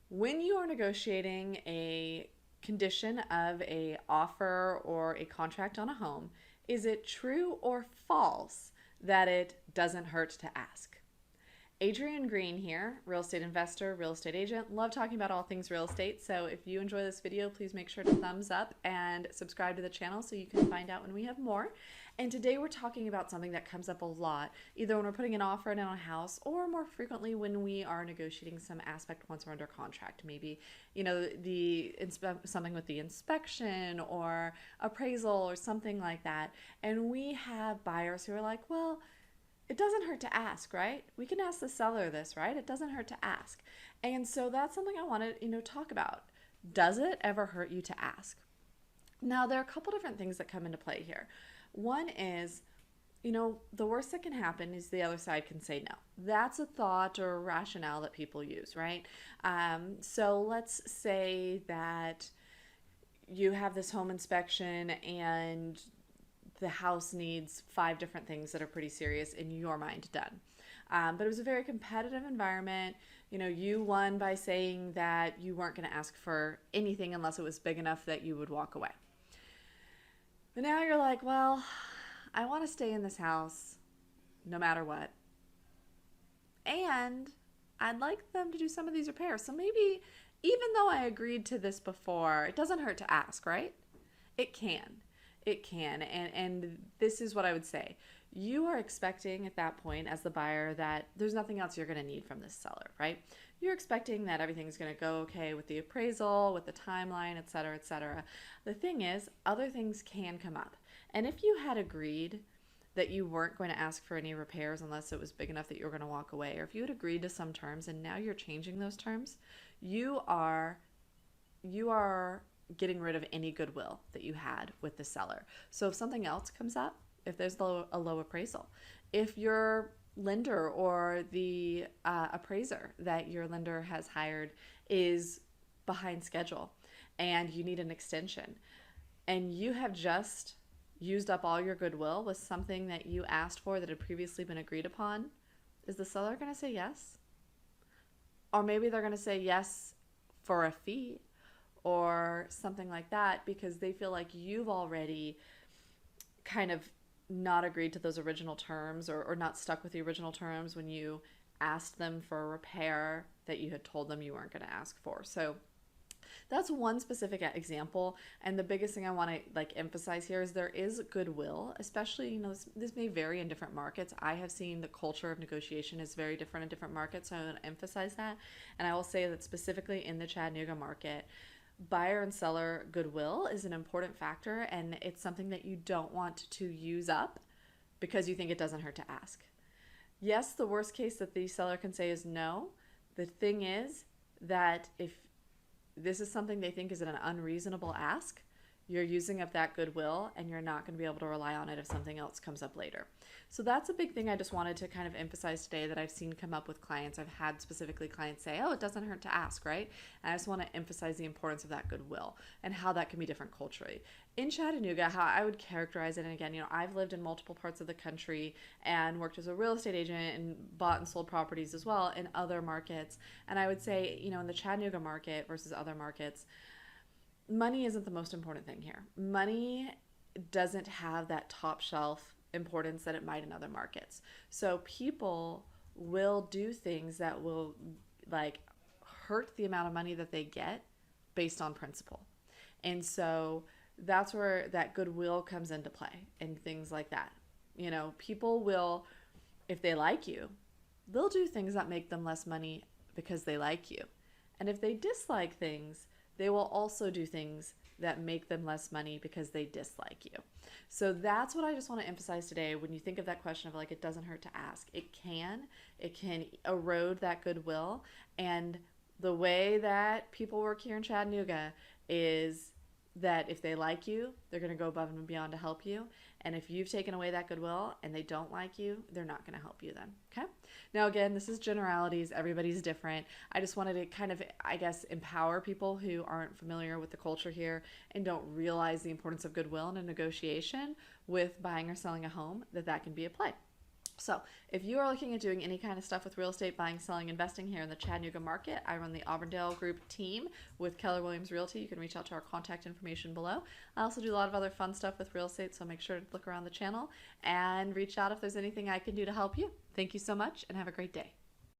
When you are negotiating a condition of a offer or a contract on a home, is it true or false that it doesn't hurt to ask? Adrienne Green here, real estate investor, real estate agent. Love talking about all things real estate. So if you enjoy this video, please make sure to thumbs up and subscribe to the channel so you can find out when we have more. And today we're talking about something that comes up a lot, either when we're putting an offer in on a house or more frequently when we are negotiating some aspect once we're under contract. Maybe, something with the inspection or appraisal or something like that. And we have buyers who are like, well, it doesn't hurt to ask, right? We can ask the seller this, right? It doesn't hurt to ask. And so that's something I want to, talk about. Does it ever hurt you to ask? Now, there are a couple different things that come into play here. One is, the worst that can happen is the other side can say no. That's a thought or a rationale that people use, right? So let's say that you have this home inspection and the house needs 5 different things that are pretty serious in your mind done. But it was a very competitive environment. You won by saying that you weren't going to ask for anything unless it was big enough that you would walk away. But now you're like, well, I want to stay in this house no matter what. And I'd like them to do some of these repairs. So maybe, even though I agreed to this before, it doesn't hurt to ask, right? It can. It can. And this is what I would say. You are expecting at that point as the buyer that there's nothing else you're going to need from this seller, right? You're expecting that everything's going to go okay with the appraisal, with the timeline, et cetera, et cetera. The thing is, other things can come up. And if you had agreed that you weren't going to ask for any repairs unless it was big enough that you were going to walk away, or if you had agreed to some terms and now you're changing those terms, you are getting rid of any goodwill that you had with the seller. So if something else comes up, if there's a low appraisal, if your lender or the appraiser that your lender has hired is behind schedule and you need an extension and you have just used up all your goodwill with something that you asked for that had previously been agreed upon, is the seller going to say yes? Or maybe they're going to say yes for a fee or something like that because they feel like you've already kind of not agreed to those original terms or not stuck with the original terms when you asked them for a repair that you had told them you weren't going to ask for. So that's one specific example. And the biggest thing I want to emphasize here is there is goodwill, especially, this may vary in different markets. I have seen the culture of negotiation is very different in different markets. So I want to emphasize that. And I will say that specifically in the Chattanooga market, buyer and seller goodwill is an important factor, and it's something that you don't want to use up because you think it doesn't hurt to ask. Yes, the worst case that the seller can say is no. The thing is that if this is something they think is an unreasonable ask, you're using up that goodwill and you're not going to be able to rely on it if something else comes up later. So that's a big thing I just wanted to kind of emphasize today that I've seen come up with clients. I've had specifically clients say, oh, it doesn't hurt to ask, right? And I just want to emphasize the importance of that goodwill and how that can be different culturally. In Chattanooga, how I would characterize it, and again, I've lived in multiple parts of the country and worked as a real estate agent and bought and sold properties as well in other markets. And I would say, in the Chattanooga market versus other markets, money isn't the most important thing here. Money doesn't have that top shelf importance that it might in other markets. So people will do things that will hurt the amount of money that they get based on principle. And so that's where that goodwill comes into play and things like that. People will, if they like you, they'll do things that make them less money because they like you. And if they dislike things, they will also do things that make them less money because they dislike you. So that's what I just want to emphasize today. When you think of that question of it doesn't hurt to ask, it can erode that goodwill. And the way that people work here in Chattanooga is that if they like you, they're going to go above and beyond to help you. And if you've taken away that goodwill and they don't like you, they're not going to help you then. Okay? Now, again, this is generalities. Everybody's different. I just wanted to kind of, empower people who aren't familiar with the culture here and don't realize the importance of goodwill in a negotiation with buying or selling a home, that can be a play. So, if you are looking at doing any kind of stuff with real estate, buying, selling, investing here in the Chattanooga market, I run the Auburndale Group team with Keller Williams Realty. You can reach out to our contact information below. I also do a lot of other fun stuff with real estate, so make sure to look around the channel and reach out if there's anything I can do to help you. Thank you so much and have a great day.